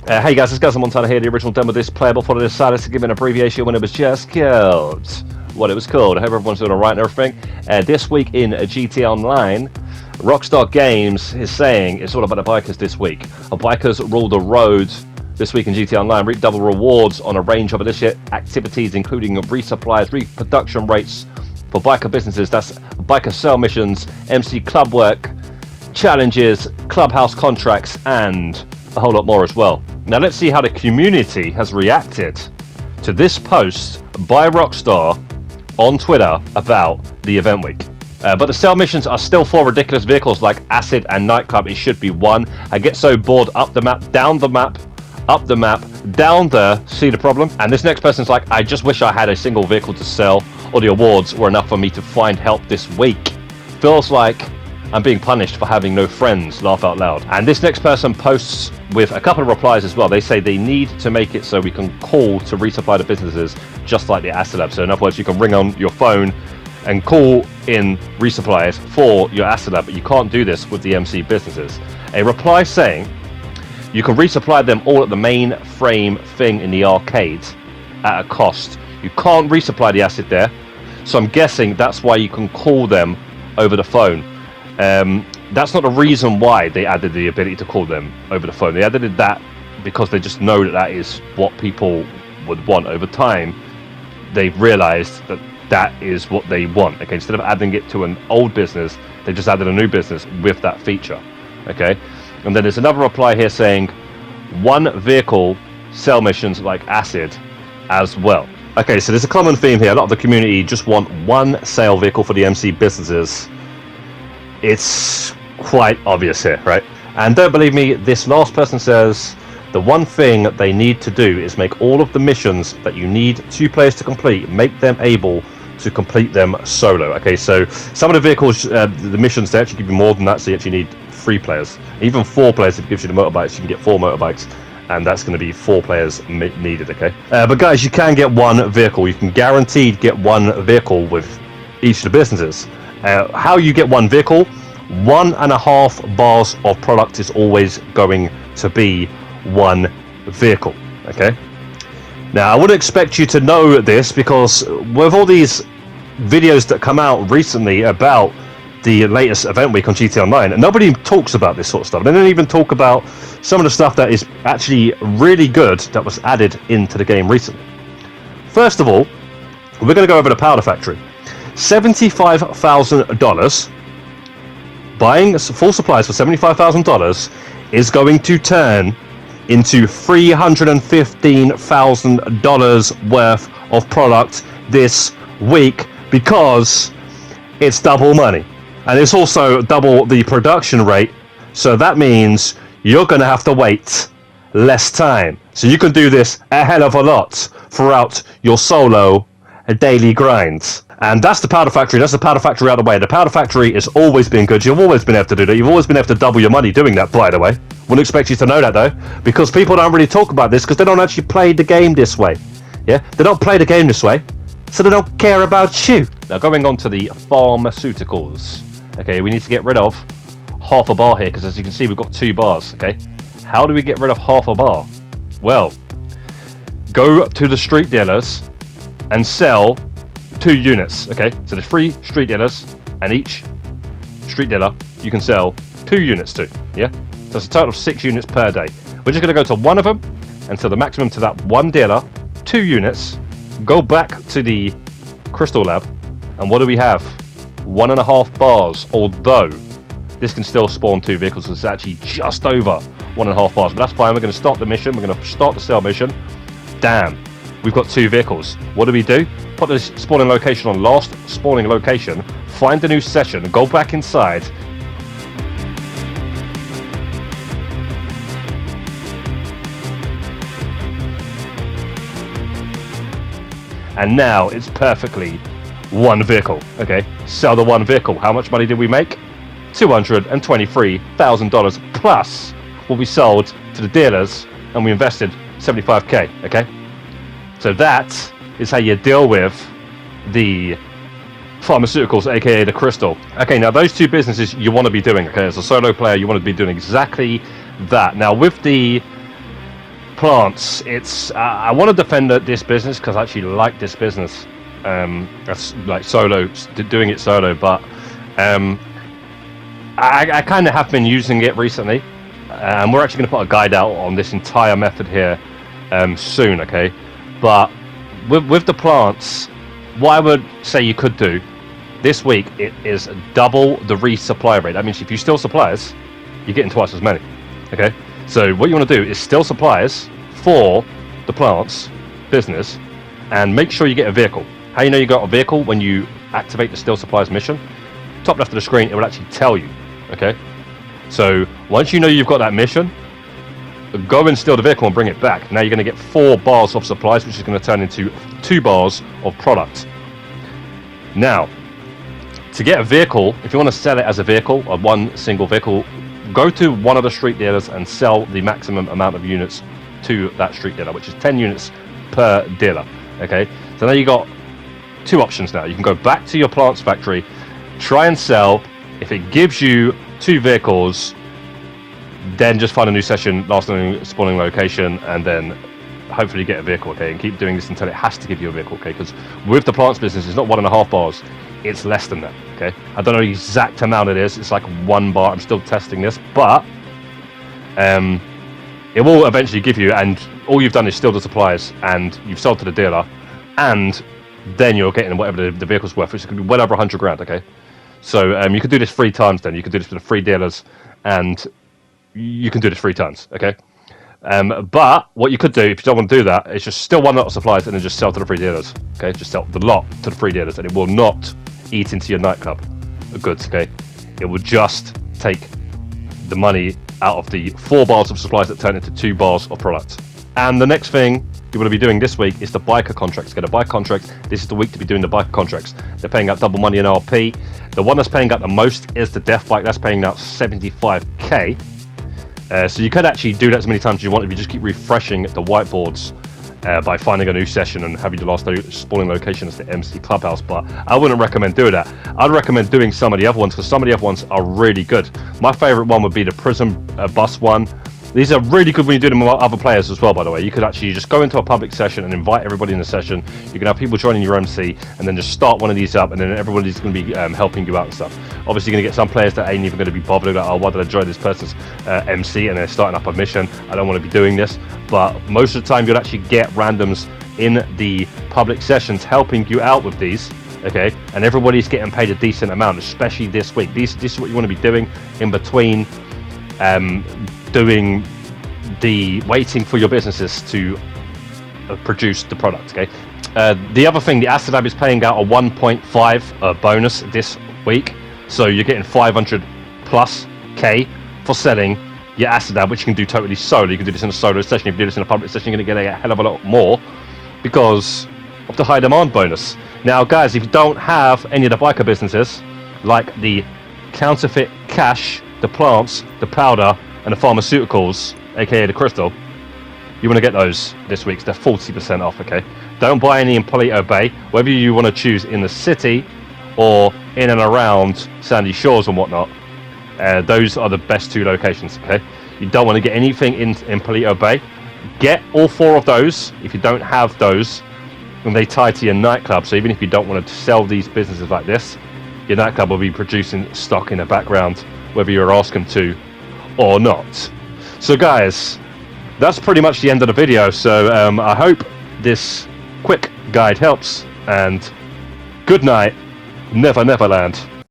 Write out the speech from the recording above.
Hey guys, it's Gaza Montana here, the original demo of this playable for the decided to give an abbreviation when it was just called what it was called. I hope everyone's doing alright and everything. This week in GTA Online, Rockstar Games is saying it's all about the bikers this week. Bikers rule the road this week in GTA Online, reap double rewards on a range of illicit activities, including resupplies, reproduction rates for biker businesses. That's biker sale missions, MC club work, challenges, clubhouse contracts, and a whole lot more as well. Now let's see how the community has reacted to this post by Rockstar on Twitter about the event week. But the sale missions are still for ridiculous vehicles like Acid and Nightclub. It should be one. I get so bored. Up the map, down the map, up the map, down there. See the problem? And this next person's like, I just wish I had a single vehicle to sell, or the awards were enough for me to find help this week. Feels like I'm being punished for having no friends, laugh out loud. And this next person posts with a couple of replies as well. They say they need to make it so we can call to resupply the businesses just like the Acid Lab. So in other words, you can ring on your phone and call in resupplies for your Acid Lab, but you can't do this with the MC businesses. A reply saying you can resupply them all at the main frame thing in the arcade at a cost. You can't resupply the Acid there, so I'm guessing that's why you can call them over the phone. That's not the reason why they added the ability to call them over the phone. They added that because they just know that that is what people would want. Over time, they've realized that that is what they want. Okay, instead of adding it to an old business, they just added a new business with that feature. Okay, and then there's another reply here saying one vehicle sell missions like Acid as well. Okay, so there's a common theme here. A lot of the community just want one sale vehicle for the MC businesses. It's quite obvious here, right? And don't believe me, this last person says the one thing they need to do is make all of the missions that you need 2 players to complete, make them able to complete them solo. Okay, so some of the vehicles, the missions, they actually give you more than that, so you actually need 3 players. Even 4 players, if it gives you the motorbikes, you can get 4 motorbikes, and that's going to be 4 players needed, okay? But guys, you can get one vehicle. You can guaranteed get one vehicle with each of the businesses. How you get one vehicle, 1.5 bars of product is always going to be one vehicle. Okay, now I wouldn't expect you to know this because with all these videos that come out recently about the latest event week on GTA Online, nobody talks about this sort of stuff. They don't even talk about some of the stuff that is actually really good that was added into the game recently. First of all, we're going to go over the Powder Factory. $75,000, buying full supplies for $75,000 is going to turn into $315,000 worth of product this week because it's double money. And it's also double the production rate, so that means you're going to have to wait less time. So you can do this a hell of a lot throughout your solo daily grind. And that's the Powder Factory. That's the Powder Factory out of the way. The Powder Factory has always been good. You've always been able to do that. You've always been able to double your money doing that, by the way. Wouldn't expect you to know that, though, because people don't really talk about this because they don't actually play the game this way. Yeah? They don't play the game this way, so they don't care about you. Now, going on to the pharmaceuticals. Okay, we need to get rid of half a bar here because, as you can see, we've got 2 bars. Okay? How do we get rid of half a bar? Well, go to the street dealers and sell 2 units. Okay, so there's 3 street dealers, and each street dealer you can sell 2 units to. Yeah, so it's a total of 6 units per day. We're just going to go to one of them and sell the maximum to that one dealer, 2 units. Go back to the Crystal Lab, and what do we have? 1.5 bars. Although this can still spawn 2 vehicles, so it's actually just over 1.5 bars. But that's fine. We're going to start the mission. We're going to start the sale mission. Damn. We've got 2 vehicles. What do? Put the spawning location on last spawning location, find the new session, go back inside. And now it's perfectly one vehicle. Okay, sell the one vehicle. How much money did we make? $223,000 plus what we sold to the dealers, and we invested 75k. Okay. So that is how you deal with the pharmaceuticals, aka the Crystal. Okay, now those 2 businesses you want to be doing. Okay, as a solo player, you want to be doing exactly that. Now with the plants. It's I want to defend this business because I actually like this business. That's like solo, doing it solo, but I kind of have been using it recently, and we're actually going to put a guide out on this entire method here soon. Okay, but with the plants, what I would say you could do this week it is double the resupply rate. That means if you steal supplies, you're getting twice as many. Okay, so what you want to do is steal supplies for the plants business, and make sure you get a vehicle. How you know you got a vehicle? When you activate the steal supplies mission, top left of the screen, it will actually tell you. Okay, so once you know you've got that mission, go and steal the vehicle and bring it back. Now you're going to get 4 bars of supplies, which is going to turn into 2 bars of product. Now, to get a vehicle, if you want to sell it as a vehicle, or one single vehicle, go to one of the street dealers and sell the maximum amount of units to that street dealer, which is 10 units per dealer. Okay, so now you got 2 options now. You can go back to your plants factory, try and sell. If it gives you 2 vehicles, then just find a new session, last spawning location, and then hopefully get a vehicle. Okay, and keep doing this until it has to give you a vehicle. Okay, because with the plants business, it's not 1.5 bars, it's less than that. Okay, I don't know the exact amount it is. It's like 1 bar. I'm still testing this, but it will eventually give you, and all you've done is steal the supplies, and you've sold to the dealer, and then you're getting whatever the vehicle's worth, which could be well over 100 grand. Okay, so you could do this 3 times. Then you could do this for the 3 dealers, and you can do this 3 times. Okay, but what you could do if you don't want to do that is just steal 1 lot of supplies and then just sell to the 3 dealers. Okay, just sell the lot to the 3 dealers, and it will not eat into your nightclub goods. Okay, it will just take the money out of the 4 bars of supplies that turn into 2 bars of product. And the next thing you want to be doing this week is the biker contracts. Get a bike contract. This is the week to be doing the biker contracts. They're paying out double money in RP. The one that's paying out the most is the death bike. That's paying out 75k. So you could actually do that as many times as you want if you just keep refreshing the whiteboards by finding a new session and having the last spawning location as the MC Clubhouse. But I wouldn't recommend doing that. I'd recommend doing some of the other ones because some of the other ones are really good. My favorite one would be the prison bus one. These are really good when you do them with other players as well, by the way. You could actually just go into a public session and invite everybody in the session. You can have people joining your MC and then just start one of these up, and then everybody's going to be helping you out and stuff. Obviously, you're going to get some players that ain't even going to be bothered about, oh, why did I join this person's MC, and they're starting up a mission. I don't want to be doing this. But most of the time, you'll actually get randoms in the public sessions helping you out with these. Okay, and everybody's getting paid a decent amount, especially this week. This is what you want to be doing in between doing the waiting for your businesses to produce the product. Okay, the other thing, the Asadab is paying out a 1.5 bonus this week, so you're getting 500 plus K for selling your Asadab, which you can do totally solo. You can do this in a solo session. If you do this in a public session, you're going to get a hell of a lot more because of the high demand bonus. Now guys, if you don't have any of the biker businesses like the counterfeit cash, the plants, the powder, and the pharmaceuticals, aka the crystal, you want to get those this week. They're 40% off. Okay, don't buy any in Paleto Bay. Whether you want to choose in the city or in and around Sandy Shores and whatnot, those are the best 2 locations. Okay, you don't want to get anything in Paleto Bay. Get all 4 of those. If you don't have those, and they tie to your nightclub, so even if you don't want to sell these businesses like this, your nightclub will be producing stock in the background, whether you're asking to or not. So guys, that's pretty much the end of the video. So I hope this quick guide helps, and good night, Never Neverland.